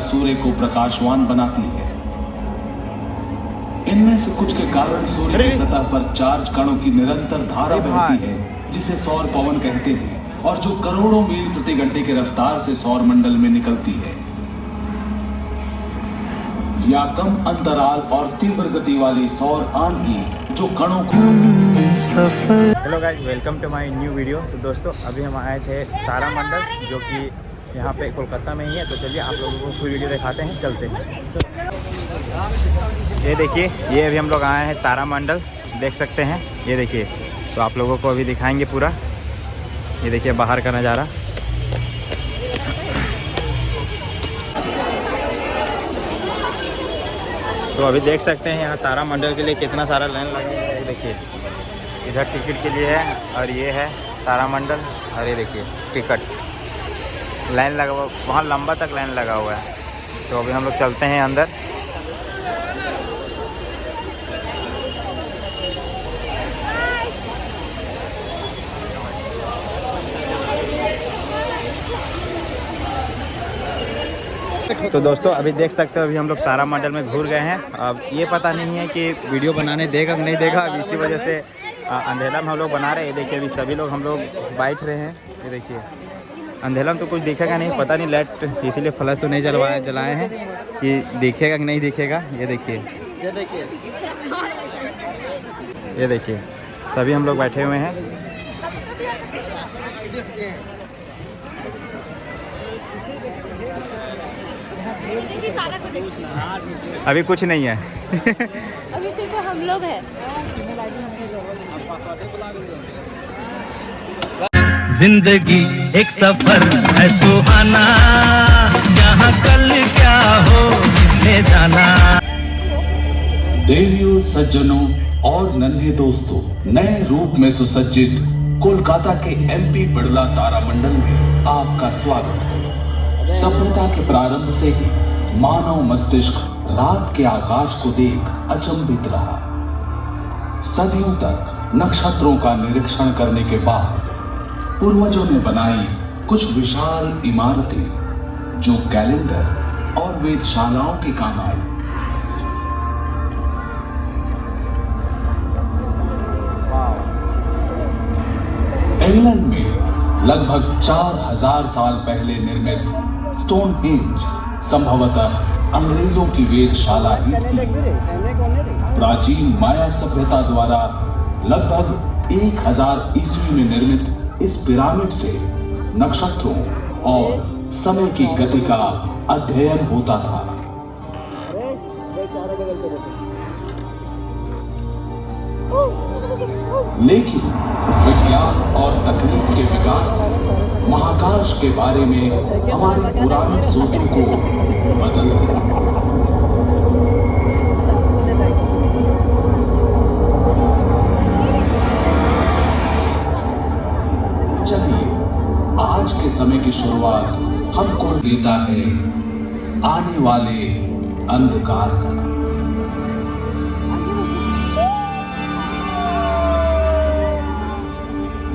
सूर्य को प्रकाशवान बनाती है। इनमें से कुछ के कारण सूर्य की सतह पर चार्ज कणों की निरंतर धारा बहती है, जिसे सौर पवन कहते हैं, और जो करोड़ों मील प्रति घंटे की रफ्तार से सौर मंडल में निकलती है। या कम अंतराल और तीव्र गति वाली सौर आंधी जो कणों को। Hello guys, welcome to my new video. तो दोस्तों, अभी हम आए थे तारामंडल, जो कि यहाँ पे कोलकाता में ही है। तो चलिए आप लोगों को पूरी वीडियो दिखाते हैं, चलते हैं। ये देखिए, ये अभी हम लोग आए हैं तारामंडल, देख सकते हैं। ये देखिए, तो आप लोगों को अभी दिखाएंगे पूरा। ये देखिए बाहर का नज़ारा। तो अभी देख सकते हैं यहाँ तारामंडल के लिए कितना सारा लाइन लगा है। ये देखिए, इधर टिकट के लिए है, और ये है तारामंडल। और ये देखिए टिकट लाइन लगा हुआ, वहाँ लंबा तक लाइन लगा हुआ है। तो अभी हम लोग चलते हैं अंदर। तो दोस्तों, अभी देख सकते हो, अभी हम लोग तारामंडल में घूर गए हैं। अब ये पता नहीं है कि वीडियो बनाने देगा कि नहीं देगा। अब इसी वजह से अंधेरा में हम लोग बना रहे हैं। ये देखिए, अभी सभी लोग हम लोग बैठ रहे हैं। ये देखिए, अंधेरा में तो कुछ दिखेगा नहीं, पता नहीं, लाइट इसीलिए फ्लैश तो नहीं जलाए हैं कि दिखेगा कि नहीं दिखेगा। ये देखिए, ये देखिए, सभी हम लोग बैठे हुए हैं। अभी कुछ नहीं है। अभी सिर्फ हम लोग हैं। जिंदगी एक सफर है सुहाना, यहाँ कल क्या हो ले जाना। देवियों, सज्जनों और नन्हे दोस्तों, नए रूप में सुसज्जित कोलकाता के एमपी बिड़ला तारामंडल में आपका स्वागत है। सभ्यता के प्रारंभ से ही मानव मस्तिष्क रात के आकाश को देख अचंभित रहा। सदियों तक नक्षत्रों का निरीक्षण करने के बाद पूर्वजों ने बनाई कुछ विशाल इमारतें, जो कैलेंडर और वेधशालाओं के काम आई। इंग्लैंड में लगभग 4000 साल पहले निर्मित स्टोनहेंज संभवतः अंग्रेजों की वेधशाला ही थी। प्राचीन माया सभ्यता द्वारा लगभग 1000 ईस्वी में निर्मित इस पिरामिड से नक्षत्रों और समय की गति का अध्ययन होता था। लेकिन विज्ञान और तकनीक के विकास ने महाकाश के बारे में हमारी पुरानी सोचों को बदल दिया। चलिए, आज के समय की शुरुआत हमको देता है आने वाले अंधकार का।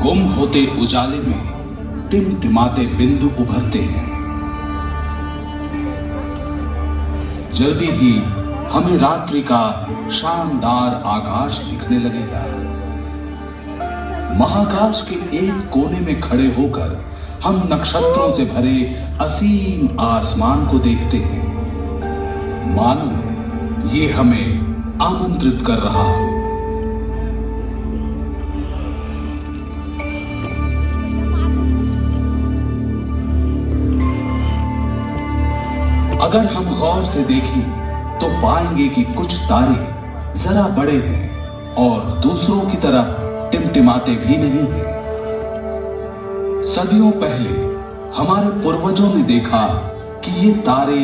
गुम होते उजाले में टिमटिमाते बिंदु उभरते हैं। जल्दी ही हमें रात्रि का शानदार आकाश दिखने लगेगा। महाकाश के एक कोने में खड़े होकर हम नक्षत्रों से भरे असीम आसमान को देखते हैं, मानो ये हमें आमंत्रित कर रहा हो। अगर हम गौर से देखें तो पाएंगे कि कुछ तारे जरा बड़े हैं और दूसरों की तरह टिमटिमाते भी नहीं हैं। सदियों पहले हमारे पूर्वजों ने देखा कि ये तारे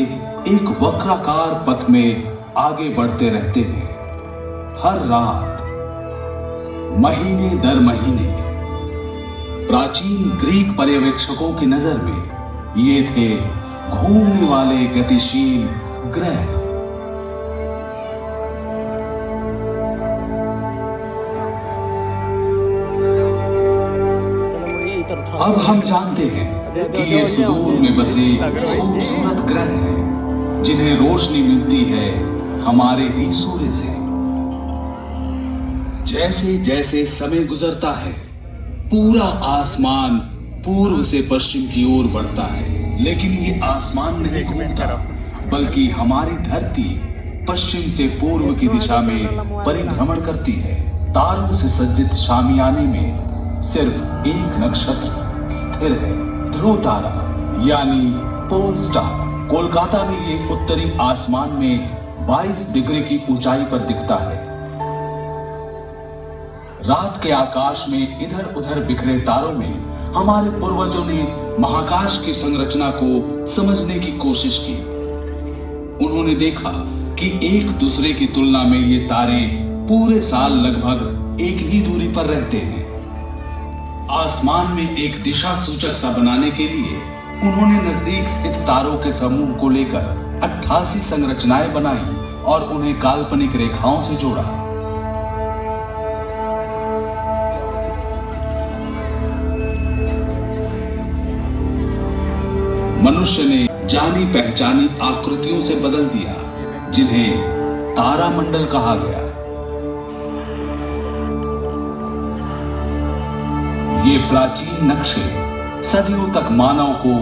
एक वक्राकार पथ में आगे बढ़ते रहते हैं। हर रात, महीने दर महीने। प्राचीन ग्रीक पर्यवेक्षकों की नजर में ये थे घूमने वाले गतिशील ग्रह। अब हम जानते हैं कि ये सुदूर में बसे खूबसूरत ग्रह हैं, जिन्हें रोशनी मिलती है हमारे ही सूर्य से। जैसे जैसे समय गुजरता है, पूरा आसमान पूर्व से पश्चिम की ओर बढ़ता है, लेकिन ये आसमान नहीं घूमता, बल्कि हमारी धरती पश्चिम से पूर्व की दिशा में परिभ्रमण करती है। तारों से सज्जित शामियाने में सिर्फ एक नक्षत्र स्थिर है, ध्रुव तारा यानी पोल स्टार। कोलकाता में ये उत्तरी आसमान में 22 डिग्री की ऊंचाई पर दिखता है। रात के आकाश में इधर उधर बिखरे तारों में हमारे पूर्वजों ने महाकाश की संरचना को समझने की कोशिश की। उन्होंने देखा कि एक दूसरे की तुलना में ये तारे पूरे साल लगभग एक ही दूरी पर रहते हैं। आसमान में एक दिशा सूचक सा बनाने के लिए उन्होंने नजदीक स्थित तारों के समूह को लेकर 88 संरचनाएं बनाई और उन्हें काल्पनिक रेखाओं से जोड़ा। मनुष्य ने जानी पहचानी आकृतियों से बदल दिया, जिन्हें तारामंडल कहा गया। ये प्राचीन नक्शे सदियों तक मानव को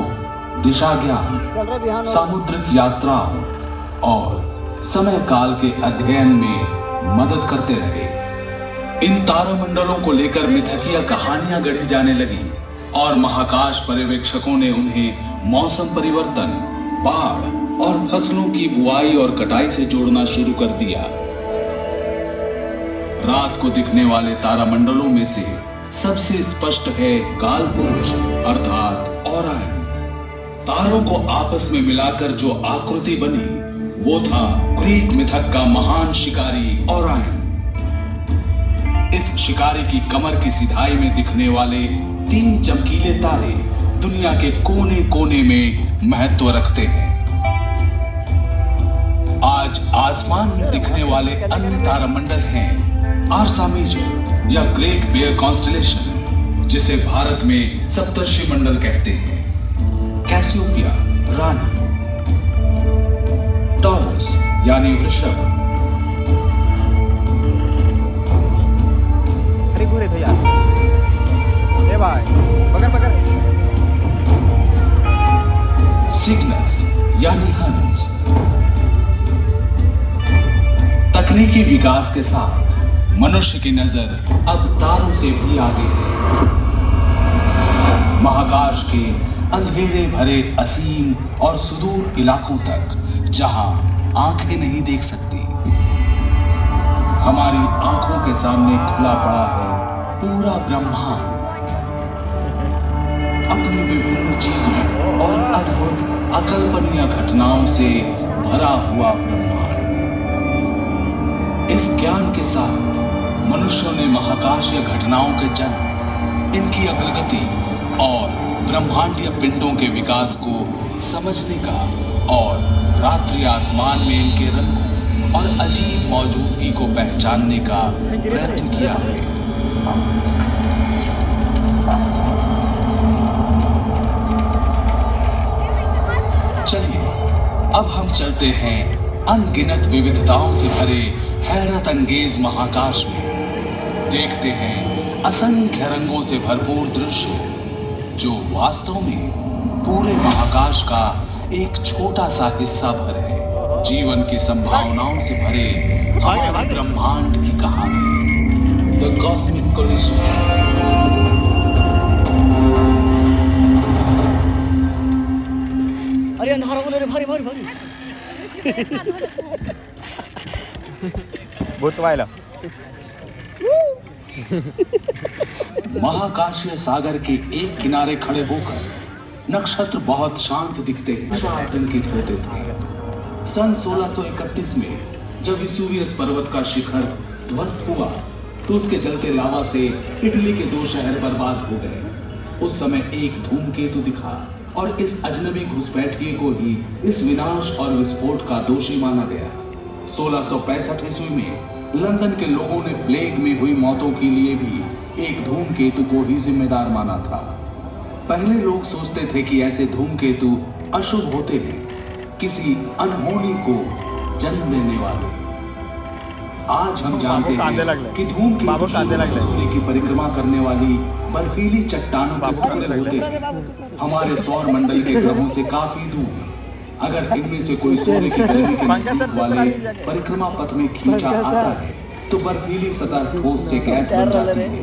दिशा ज्ञान, सामुद्रिक यात्राओं और समय काल के अध्ययन में मदद करते रहे। इन तारामंडलों को लेकर मिथकीय कहानियां गढ़ी जाने लगी और महाकाश पर्यवेक्षकों ने उन्हें मौसम परिवर्तन, बाढ़ और फसलों की बुआई और कटाई से जोड़ना शुरू कर दिया। रात को दिखने वाले तारामंडलों में से सबसे स्पष्ट है काल पुरुष अर्थात ओरायन। तारों को आपस में मिलाकर जो आकृति बनी वो था ग्रीक मिथक का महान शिकारी ओरायन। इस शिकारी की कमर की सिधाई में दिखने वाले 3 चमकीले तारे दुनिया के कोने कोने में महत्व रखते हैं। आज आसमान में दिखने वाले अन्य तारामंडल हैं आर्सा मेजर या ग्रेट बेयर कॉन्स्टेलेशन, जिसे भारत में सप्तर्षि मंडल कहते हैं, कैसियोपिया रानी, टॉरस यानी वृषभ, अरे घूरे तो यार, ए भाई पकड़ पकड़, सिग्नस यानी हंस। तकनीकी विकास के साथ मनुष्य की नजर अब तारों से भी आगे है। महाकाश के अंधेरे भरे असीम और सुदूर इलाकों तक, जहां आंखें नहीं देख सकती, हमारी आंखों के सामने खुला पड़ा है पूरा ब्रह्मांड, अपनी विभिन्न चीजों और अद्भुत अकल्पनीय घटनाओं से भरा हुआ ब्रह्मांड। इस ज्ञान के साथ मनुष्यों ने महाकाशीय घटनाओं के जन्म, इनकी अग्रगति और ब्रह्मांडीय पिंडों के विकास को समझने का और रात्रि आसमान में इनके रंगों और अजीब मौजूदगी को पहचानने का प्रयत्न किया है। चलिए अब हम चलते हैं अनगिनत विविधताओं से भरे हैरत अंगेज महाकाश में। देखते हैं असंख्य रंगों से भरपूर दृश्य, जो वास्तव में पूरे महाकाश का एक छोटा सा हिस्सा भर है। जीवन की संभावनाओं से भरे हमारे ब्रह्मांड की कहानी, द कॉस्मिक कोलिजन। अरे अंधारा बोले रे, भारी भारी भारी भूत वाला। महाकाशीय सागर के एक किनारे खड़े होकर नक्षत्र बहुत शांत दिखते हैं, आतंकित होते थे। सन 1631 में जब वेसुवियस पर्वत का शिखर ध्वस्त हुआ तो उसके जलते लावा से इटली के 2 शहर बर्बाद हो गए। उस समय एक धूमकेतु दिखा और इस अजनबी घुसपैठिए को ही इस विनाश और विस्फोट का दोषी माना गया। 1665 ईस्वी में लंदन के लोगों ने प्लेग में हुई मौतों के लिए भी एक धूमकेतु को ही जिम्मेदार माना था। पहले लोग सोचते थे कि ऐसे धूमकेतु अशुभ होते हैं, किसी अनहोनी को जन्म देने वाले। आज हम जानते हैं कि धूमकेतु सूर्य की परिक्रमा करने वाली बर्फीली चट्टानों के टुकड़े होते हैं, हमारे सौर मंडल के ग्रहों से काफी दूर। अगर इनमें से कोई सूर्य की गर्मी के नजदीक वाले परिक्रमा पथ में खींचा आता है तो बर्फीली सतह ठोस से गैस बन जाती है।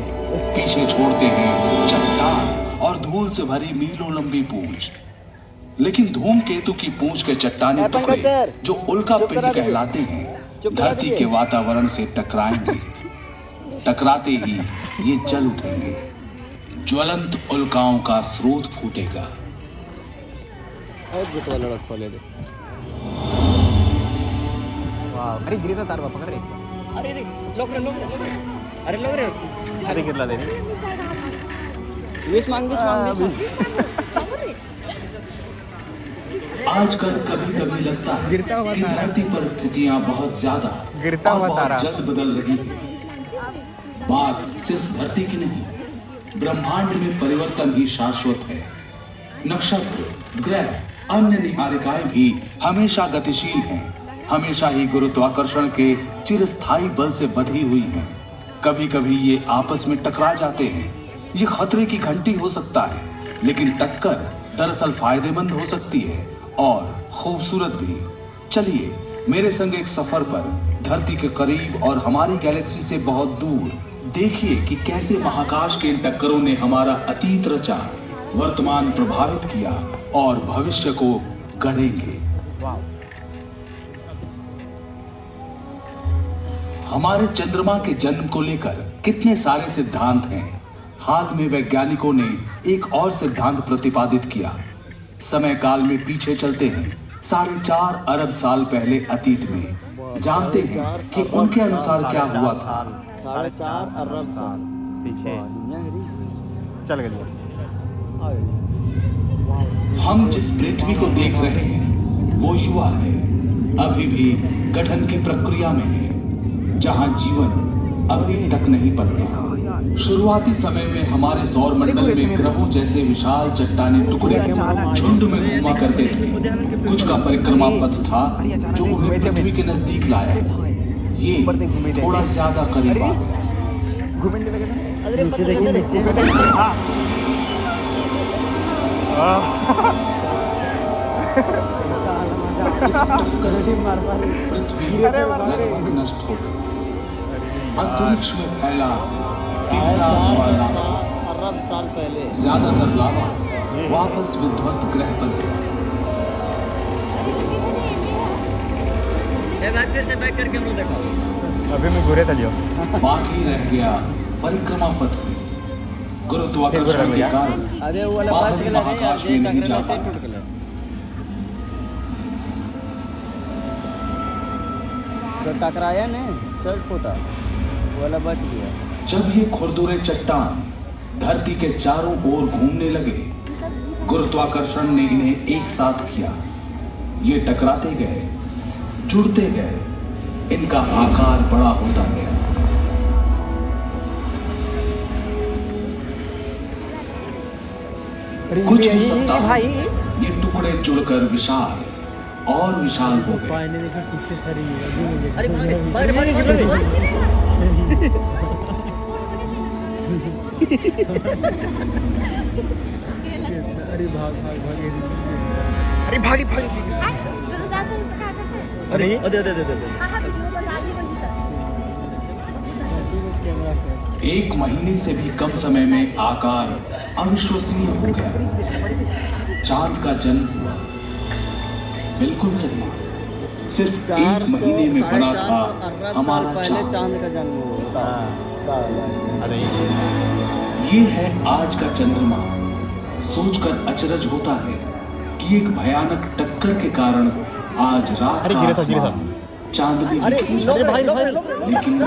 पीछे छोड़ते हैं चट्टान और धूल से भरी मीलों लंबी पूंछ। लेकिन धूमकेतु की पूंछ के चट्टानी टुकड़े जो उल्का पिंड कहलाते हैं धरती के वातावरण से टकराएंगे। टकराते ही ये जल उठेंगे, ज्वलंत उल्काओं का स्रोत फूटेगा। अरे गिरीचा तार बापा रे, अरे रे लोक रे अरे लोक रे अरे गिरला दे वीस मांग आजकल कभी कभी लगता है कि धरती पर स्थितियां बहुत ज्यादा गिरता और हुआ तारा। बहुत जल्द बदल रही है। बात सिर्फ धरती की नहीं, ब्रह्मांड में परिवर्तन ही शाश्वत है। नक्षत्र, ग्रह, अन्य निहारिकाएं भी हमेशा गतिशील हैं, हमेशा ही गुरुत्वाकर्षण के चिरस्थायी बल से बंधी हुई हैं। कभी कभी ये आपस में टकरा जाते हैं। ये खतरे की घंटी हो सकता है, लेकिन टक्कर दरअसल फायदेमंद हो सकती है और खूबसूरत भी। चलिए मेरे संग एक सफर पर धरती के करीब और हमारी गैलेक्सी से बहुत दूर। देखिए कि कैसे महाकाश के इन टक्करों ने हमारा अतीत रचा, वर्तमान प्रभावित किया और भविष्य को गढ़ेंगे। हमारे चंद्रमा के जन्म को लेकर कितने सारे सिद्धांत हैं। हाल में वैज्ञानिकों ने एक और सिद्धांत प्रतिपादित किया। समय काल में पीछे चलते हैं 4.5 अरब साल पहले अतीत में। जानते हैं कि उनके अनुसार क्या हुआ था। 4.5 अरब साल पीछे चल गया। हम जिस पृथ्वी को देख रहे हैं वो युवा है, अभी भी गठन की प्रक्रिया में है, जहां जीवन अभी तक नहीं पनपा। शुरुआती समय में हमारे सौर मंडल में ग्रहों जैसे विशाल चट्टानी टुकड़े झुंड में घूमा करते थे। कुछ का परिक्रमा पथ था जो उन्हें पृथ्वी के नजदीक लाया। ये थोड़ा ज्यादा करीब आ गया। इस टक्कर से पृथ्वी लगभग नष्ट हो गई। अंतरिक्ष में फैला अरब साल पहले ज्यादातर लावा वापस विध्वस्त ग्रह पर गिरा। फिर से बैक करके हम लोग देखा। अभी मैं घूरे तलियो बाकी रह गया परिक्रमा पथ में। गुरुत्वाकर्षण के कारण अरे वो वाला बाहरी बच गया महाकाश में नहीं जा पाया। टूट गया। तो टकराया ने सर फूटा, वो वाला बच गया। जब ये खुरदुरे चट्टान धरती के चारों ओर घूमने लगे, गुरुत्वाकर्षण ने इन्हें एक साथ किया। ये टकराते गए, जुड़ते गए, इनका आकार बड़ा होता गया। कुछ ही सप्ताह ये टुकड़े जुड़कर विशाल और विशाल हो गए। अरे भाग अरे भागी भागी अरे एक महीने से भी कम समय में आकार अविश्वसनीय हो गया। चांद का जन्म हुआ। बिल्कुल सही, सिर्फ एक महीने में बना था हमारा चांद। चांद का जन्म हुआ। अरे ये है आज का चंद्रमा। सोचकर अचरज होता है कि एक भयानक टक्कर के कारण आज रात अरे का गिरा था आसमान चांदनी दिखी। लेकिन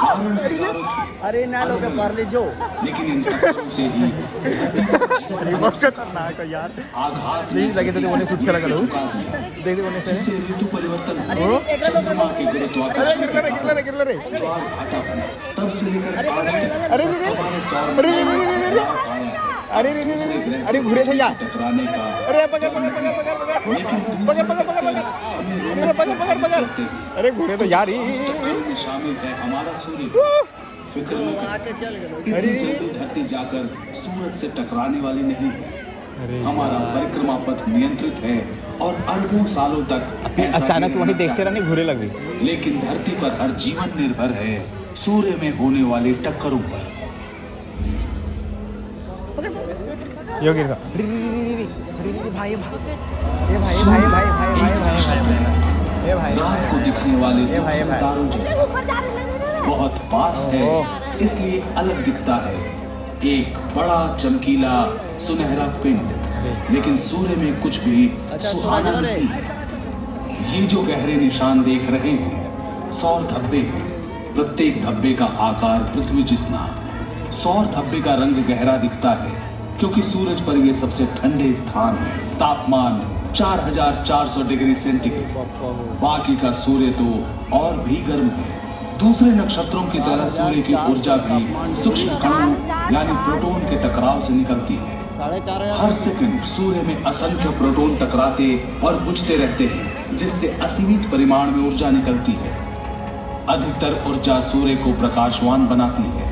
कारण हजारों थे। अरे ना लोग पार्ले जो लेकिन इन टक्करों से ही बहुत खतरनाक है यार। आघात प्लीज लगे तो उन्हें सूट लगा लो चुका दिया, देख दे उन्हें से जिससे ऋतु परिवर्तन अरे हुआ। एक चंद्रमा के गुरुत्वाकर्षण के कारण गिर रे ज्वार भाटा बना। तब से लेकर आज तक अरे हमारे सौर अरे मंडल में बदलाव आया है। अरे अरे घुरे थे यार, टकराने का, अरे पकड़ पकड़ पकड़ पकड़ पकड़ लेकिन पकड़ पकड़ पकड़ पकड़, अरे पकड़ पकड़ पकड़, अरे घुरे तो यार इस टक्कर में शामिल है हमारा सूर्य। फिक्र न करें, इतनी जल्दी धरती जाकर सूरज से टकराने वाली नहीं है। हमारा परिक्रमा पथ नियंत्रित है और अरबों सालों तक ऐसा अचानक ही वही रहना देखते रहने चाहिए। घुरे लग गई। लेकिन धरती पर हर जीवन निर्भर है सूर्य में होने वाली टक्करों पर। यो गिर गया, अरे भाई ये भाई रात को दिखने वाले ये भाई, दूसरे तारों जैसा बहुत पास है, इसलिए अलग दिखता है। एक बड़ा चमकीला सुनहरा पिंड, लेकिन सूर्य में कुछ भी सुहाना नहीं है। ये जो गहरे निशान देख रहे हैं सौर धब्बे हैं। प्रत्येक धब्बे का आकार पृथ्वी जितना। सौर धब्बे का रंग गहरा दिखता है क्योंकि सूरज पर यह सबसे ठंडे स्थान है। तापमान 4400 डिग्री सेंटीग्रेड। बाकी का सूर्य तो और भी गर्म है। दूसरे नक्षत्रों की तरह सूर्य की ऊर्जा भी सूक्ष्म कणों यानी प्रोटॉन के टकराव से निकलती है। 4,500 हर सेकंड सूर्य में असंख्य प्रोटॉन टकराते और बुझते रहते हैं, जिससे असीमित परिमाण में ऊर्जा निकलती है। अधिकतर ऊर्जा सूर्य को प्रकाशवान बनाती है।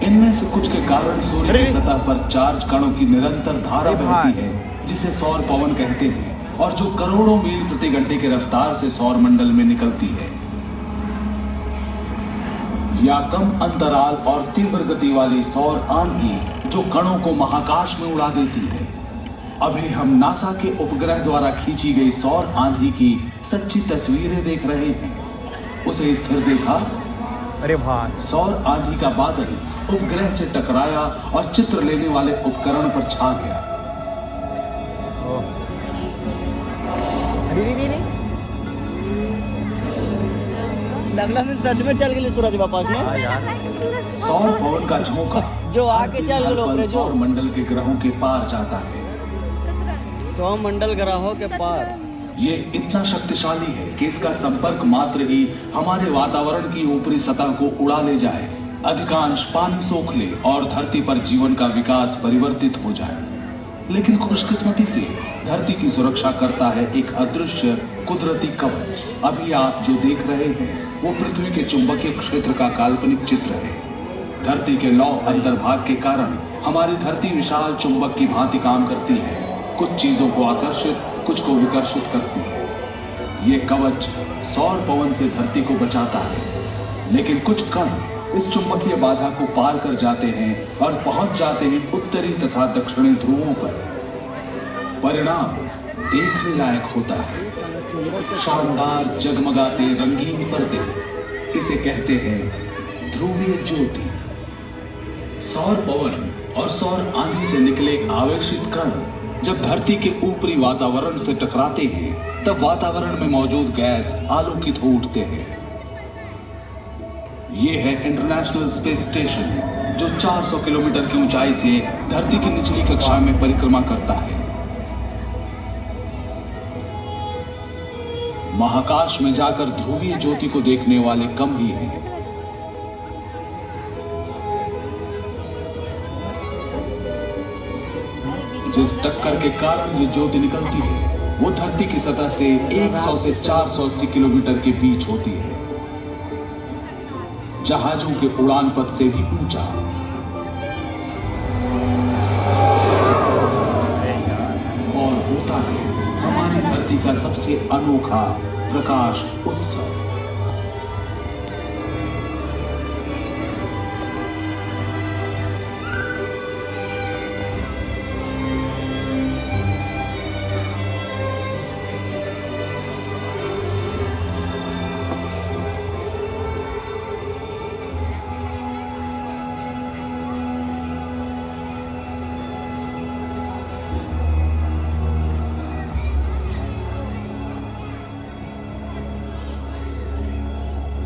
इनमें से कुछ के कारण सूर्य की सतह पर चार्ज कणों की निरंतर धारा बहती है, जिसे सौर पवन कहते हैं, और जो करोड़ों मील प्रति घंटे की रफ्तार से सौर मंडल में निकलती है। या कम अंतराल और तीव्र गति वाली सौर आंधी जो कणों को महाकाश में उड़ा देती है। अभी हम नासा के उपग्रह द्वारा खींची गई सौर आंधी की सच्ची तस्वीरें देख रहे हैं। उसे स्थिर देखा। अरे भाई सौर आंधी का बादल उपग्रह से टकराया और चित्र लेने वाले उपकरण पर छा गया। लगला में सच में चल गए सूरज वापस ने। हाँ यार, सौर पवन का झोंका जो आके चल हर गए पल जो सौर मंडल के ग्रहों के पार जाता है। सौर मंडल ग्रहों के पार ये इतना शक्तिशाली है कि इसका संपर्क मात्र ही हमारे वातावरण की ऊपरी सतह को उड़ा ले जाए, अधिकांश पानी सोख ले और धरती पर जीवन का विकास परिवर्तित हो जाए। लेकिन खुशकिस्मती से धरती की सुरक्षा करता है एक अदृश्य कुदरती कवच। अभी आप जो देख रहे हैं वो पृथ्वी के चुंबकीय क्षेत्र का काल्पनिक चित्र है। धरती के लौ अंतर्भाग के कारण हमारी धरती विशाल चुंबक की भांति काम करती है। कुछ चीजों को आकर्षित, कुछ को विकर्षित करती है। ये कवच सौर पवन से धरती को बचाता है, लेकिन कुछ कण इस चुंबकीय बाधा को पार कर जाते हैं और पहुंच जाते हैं उत्तरी तथा दक्षिणी ध्रुवों पर। परिणाम देखने लायक होता है। शानदार जगमगाते रंगीन पर्दे, इसे कहते हैं ध्रुवीय ज्योति। सौर पवन और सौर आंधी से निकले आवेशित कण जब धरती के ऊपरी वातावरण से टकराते हैं, तब वातावरण में मौजूद गैस आलोकित हो उठते हैं। ये है इंटरनेशनल स्पेस स्टेशन, जो 400 किलोमीटर की ऊंचाई से धरती की निचली कक्षा में परिक्रमा करता है। महाकाश में जाकर ध्रुवीय ज्योति को देखने वाले कम ही हैं। जिस टक्कर के कारण ये ज्योति निकलती है वो धरती की सतह से 100 से 480 किलोमीटर के बीच होती है, जहाजों के उड़ान पथ से भी ऊंचा। और होता है हमारी धरती का सबसे अनोखा प्रकाश उत्सव।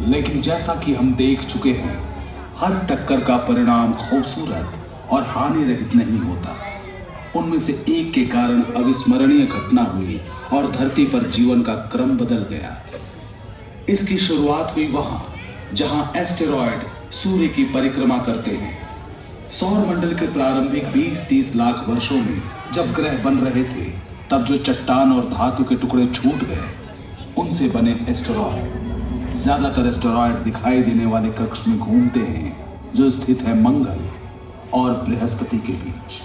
लेकिन जैसा कि हम देख चुके हैं, हर टक्कर का परिणाम खूबसूरत और हानि रहित नहीं होता। उनमें से एक के कारण अविस्मरणीय घटना हुई और धरती पर जीवन का क्रम बदल गया। इसकी शुरुआत हुई वहां जहां एस्टेरॉयड सूर्य की परिक्रमा करते हैं। सौर मंडल के प्रारंभिक 20-30 लाख वर्षों में जब ग्रह बन रहे थे, तब जो चट्टान और धातु के टुकड़े छूट गए, उनसे बने एस्टेरॉयड। ज्यादातर एस्टेरॉयड दिखाई देने वाले कक्ष में घूमते हैं, जो स्थित है मंगल और बृहस्पति के बीच।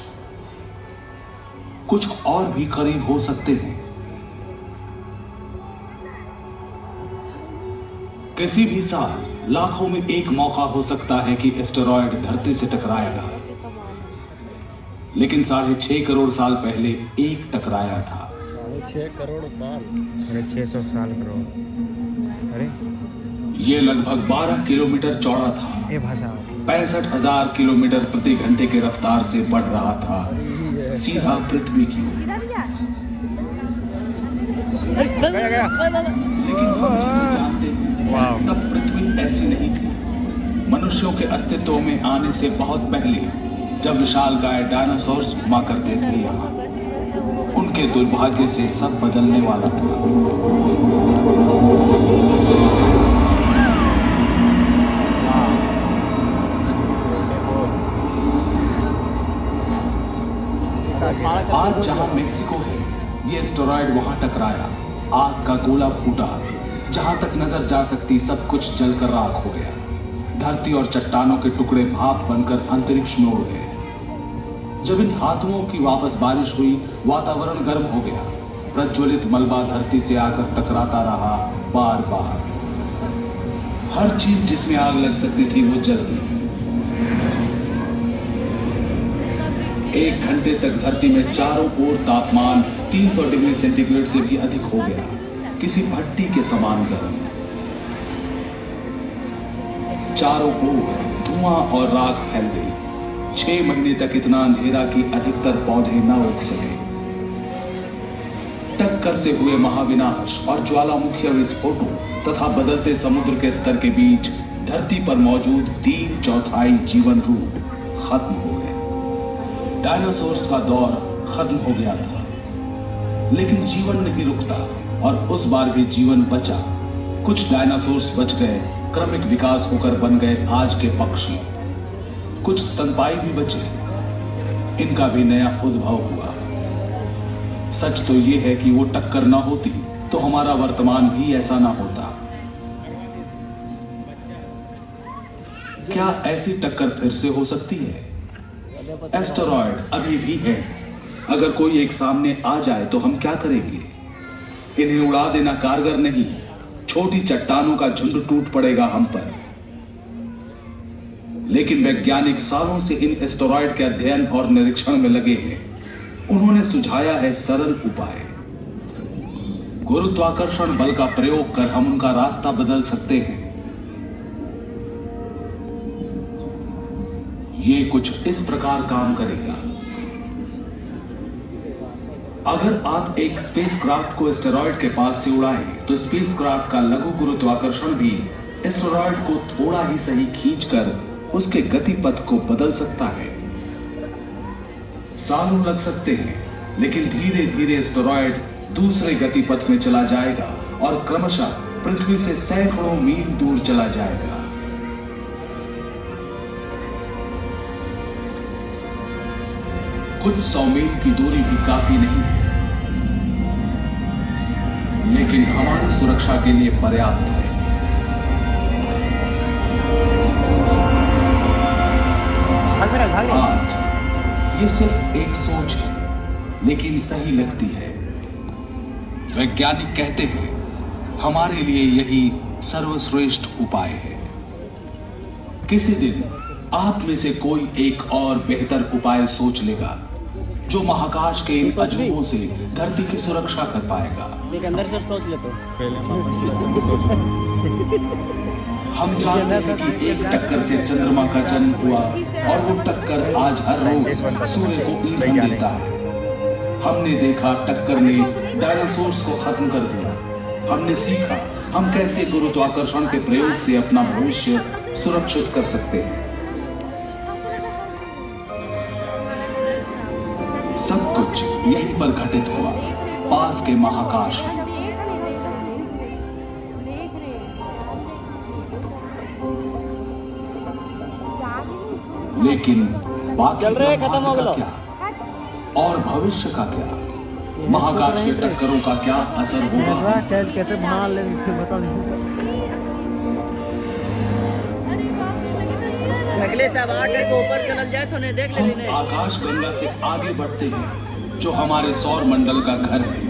कुछ और भी करीब हो सकते हैं। किसी भी साल लाखों में एक मौका हो सकता है कि एस्टेरॉयड धरती से टकराएगा, लेकिन 6.5 करोड़ साल पहले एक टकराया था। 6.5 करोड़ साल, 600 साल करोड़। अरे ये लगभग 12 किलोमीटर चौड़ा था, ए भाषा 65,000 किलोमीटर प्रति घंटे की रफ्तार से बढ़ रहा था, सीधा पृथ्वी की ओर। गया। लेकिन हम जिसे जानते हैं, वाह। तब पृथ्वी ऐसी नहीं थी। मनुष्यों के अस्तित्व में आने से बहुत पहले, जब विशालकाय डायनासोर्स घुमा करते थे यहाँ, उनके दुर्भाग्य से सब बदलने वाला था। आज जहां मेक्सिको है, ये एस्टेरॉयड वहां टकराया, आग का गोला फूटा, जहां तक नजर जा सकती सब कुछ जलकर राख हो गया। धरती और चट्टानों के टुकड़े भाप बनकर अंतरिक्ष में उड़ गए। जब इन धातुओं की वापस बारिश हुई, वातावरण गर्म हो गया। प्रज्वलित मलबा धरती से आकर टकराता रहा बार बार। हर चीज जिसमें आग लग सकती थी वो जल गई। 1 घंटे तक धरती में चारों ओर तापमान 300 डिग्री सेंटीग्रेड से भी अधिक हो गया, किसी भट्टी के समान गर्म। चारों ओर धुआं और राख फैल गई। 6 महीने तक इतना अंधेरा कि अधिकतर पौधे न उग सके। टक्कर से हुए महाविनाश और ज्वालामुखी विस्फोटों तथा बदलते समुद्र के स्तर के बीच धरती पर मौजूद 3/4 जीवन रूप खत्म हो गए। डायनासोर्स का दौर खत्म हो गया था, लेकिन जीवन नहीं रुकता और उस बार भी जीवन बचा। कुछ डायनासोर्स बच गए, क्रमिक विकास होकर बन गए आज के पक्षी। कुछ स्तनपायी भी बचे, इनका भी नया उद्भव हुआ। सच तो यह है कि वो टक्कर ना होती तो हमारा वर्तमान भी ऐसा ना होता। क्या ऐसी टक्कर फिर से हो सकती है? एस्टेरॉयड अभी भी है। अगर कोई एक सामने आ जाए तो हम क्या करेंगे? इन्हें उड़ा देना कारगर नहीं, छोटी चट्टानों का झुंड टूट पड़ेगा हम पर। लेकिन वैज्ञानिक सालों से इन एस्टेरॉयड के अध्ययन और निरीक्षण में लगे हैं। उन्होंने सुझाया है सरल उपाय। गुरुत्वाकर्षण बल का प्रयोग कर हम उनका रास्ता बदल सकते हैं। ये कुछ इस प्रकार काम करेगा। अगर आप एक स्पेसक्राफ्ट को एस्टेरॉयड के पास से उड़ाएं, तो स्पेसक्राफ्ट का लघु गुरुत्वाकर्षण भी एस्टेरॉयड को थोड़ा ही सही खींचकर उसके गतिपथ को बदल सकता है। सालों लग सकते हैं, लेकिन धीरे धीरे एस्टेरॉयड दूसरे गतिपथ में चला जाएगा और क्रमशः पृथ्वी से सैकड़ों मील दूर चला जाएगा। कुछ 100 मील की दूरी भी काफी नहीं है, लेकिन हमारी सुरक्षा के लिए पर्याप्त है। आज ये सिर्फ एक सोच है, लेकिन सही लगती है। वैज्ञानिक कहते हैं हमारे लिए यही सर्वश्रेष्ठ उपाय है। किसी दिन आप में से कोई एक और बेहतर उपाय सोच लेगा, जो महाकाश के इन अजूबों से धरती की सुरक्षा कर पाएगा। एक अंदर से सोच ले तो पहले सोच। हम जानते हैं कि एक टक्कर से चंद्रमा का जन्म हुआ और वो टक्कर आज हर रोज सूर्य को ईंधन देता है। हमने देखा टक्कर ने डायनासोर्स को खत्म कर दिया। हमने सीखा हम कैसे गुरुत्वाकर्षण के प्रयोग से अपना भविष्य सुरक्षित कर सकते हैं। सब कुछ यहीं पर घटित हुआ, पास के महाकाश में। लेकिन बाकी चल रहे हैं, खत्म हो ब्रह्मांड का गया। क्या और भविष्य का क्या, महाकाशीय टक्करों का क्या असर होगा। कैसे भाग ले बता अगले साल आकर के ऊपर चल जाए तो नहीं देख हम लेने। आकाश गंगा से आगे बढ़ते हैं जो हमारे सौर मंडल का घर है।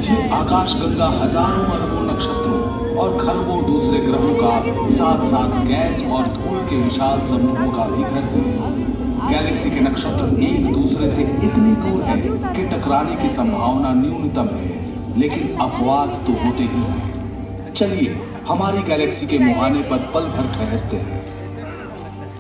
ये आकाश गंगा हजारों अरबों नक्षत्रों और खरबों दूसरे ग्रहों का साथ साथ गैस और धूल के विशाल समूहों का भी घर है। गैलेक्सी के नक्षत्र एक दूसरे से इतनी दूर है कि टकराने की संभावना न्यूनतम है, लेकिन अपवाद तो होते ही हैं। चलिए हमारी गैलेक्सी के मुहाने पर पल भर ठहरते हैं।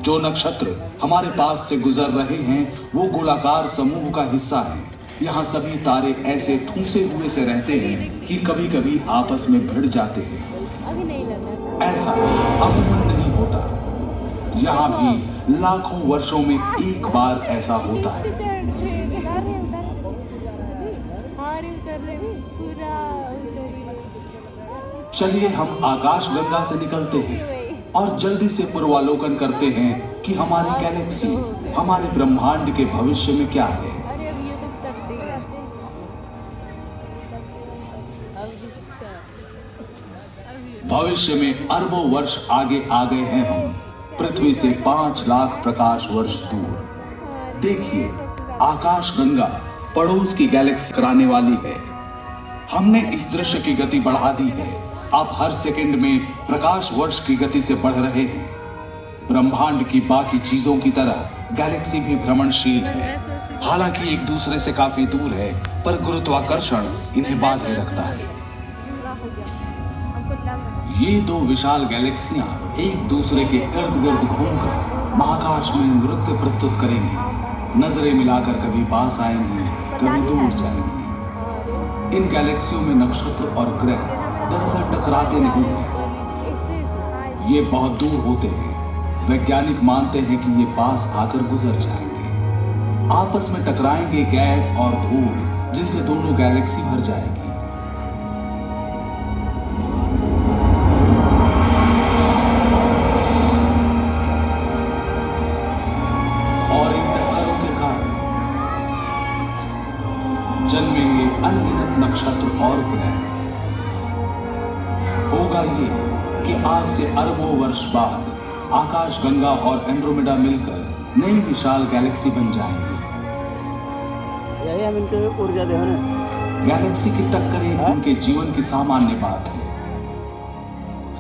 जो नक्षत्र हमारे पास से गुजर रहे हैं वो गोलाकार समूह का हिस्सा है। यहाँ सभी तारे ऐसे ठूसे हुए से रहते हैं कि कभी कभी आपस में भिड़ जाते हैं। अभी नहीं लगा। ऐसा अमूमन नहीं होता, यहाँ भी लाखों वर्षों में एक बार ऐसा होता है। चलिए हम आकाश गंगा से निकलते हैं और जल्दी से पूर्वालोकन करते हैं कि हमारी गैलेक्सी, हमारे ब्रह्मांड के भविष्य में क्या है। अरे अब ये तो करते ही रहते हैं। भविष्य में अरबों वर्ष आगे आ गए हैं हम, पृथ्वी से 5 लाख प्रकाश वर्ष दूर। देखिए आकाश गंगा पड़ोस की गैलेक्सी कराने वाली है। हमने इस दृश्य की गति बढ़ा दी है। आप हर सेकंड में प्रकाश वर्ष की गति से बढ़ रहे हैं। ब्रह्मांड की बाकी चीजों की तरह गैलेक्सी भी भ्रमणशील है। हालांकि एक दूसरे से काफी दूर है, पर गुरुत्वाकर्षण इन्हें बांधे रखता है। ये दो विशाल गैलेक्सियां एक दूसरे के इर्द गिर्द घूमकर महाकाश में नृत्य प्रस्तुत करेंगी। नजरें मिलाकर कभी पास आएंगी, कभी दूर जाएंगी। इन गैलेक्सियों में नक्षत्र और ग्रह दरअसल टकराते नहीं हैं, ये बहुत दूर होते हैं। वैज्ञानिक मानते हैं कि ये पास आकर गुजर जाएंगे, आपस में टकराएंगे गैस और धूल, जिनसे दोनों गैलेक्सी भर जाएगी। और इन टक्करों के कारण जन्मेंगे अनगिनत नक्षत्र और ग्रह। होगा ये कि आज से अरबों वर्ष बाद आकाश गंगा और एंड्रोमेडा मिलकर नई विशाल गैलेक्सी बन जाएंगी। यही हम इनके ऊर्जा दे ना। गैलेक्सी की टक्करें उनके जीवन की सामान्य बात है।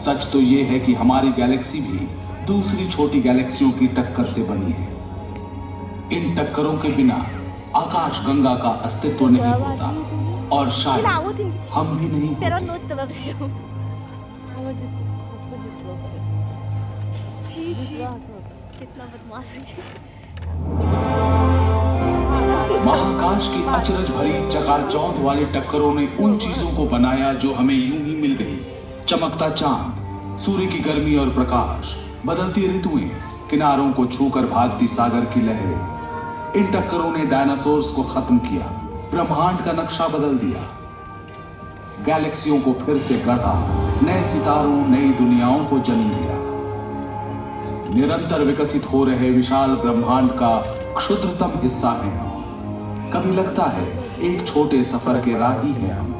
सच तो ये है कि हमारी गैलेक्सी भी दूसरी छोटी गैलेक्सियों की टक्कर से बनी है। इन टक्करों के बिना आकाश गंगा का अस्तित्व नहीं होता और शायद हम भी नहीं होते। कितना बदमाश है। महाकाश की अचरज भरी चकाचौंध वाली टक्करों ने उन चीजों को बनाया जो हमें यूं ही मिल गई। चमकता चांद, सूर्य की गर्मी और प्रकाश, बदलती ऋतुएं, किनारों को छूकर भागती सागर की लहरें। इन टक्करों ने डायनासोर्स को खत्म किया, ब्रह्मांड का नक्शा बदल दिया, गैलेक्सियों को फिर से गढ़ा, नए सितारों, नई दुनियाओं को जन्म दिया। निरंतर विकसित हो रहे विशाल ब्रह्मांड का क्षुद्रतम हिस्सा है हम। कभी लगता है एक छोटे सफर के राही हैं हम,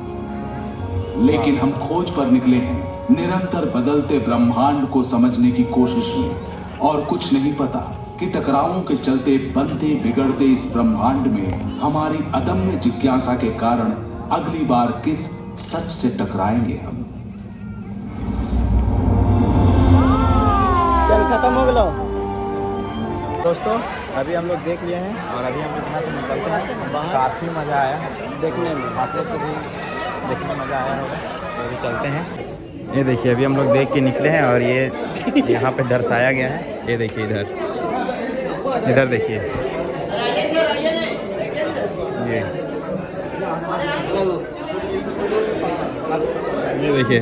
लेकिन हम खोज पर निकले हैं निरंतर बदलते ब्रह्मांड को समझने की कोशिश में। और कुछ नहीं पता कि टकरावों के चलते बनते बिगड़ते इस ब्रह्मांड में हमारी अदम्य जिज्ञासा के कारण अगली बार किस सच से टकराएंगे हम। चल खत्म हो गया दोस्तों, अभी हम लोग देख लिए हैं और अभी हम लोग यहाँ से निकलते हैं। काफ़ी मज़ा आया देखने में, आप लोग को भी देखने में मज़ा आया होगा। तो अभी चलते हैं। ये देखिए अभी हम लोग देख के निकले हैं और ये यहाँ पे दर्शाया गया है। ये देखिए इधर देखिए, ये देखिए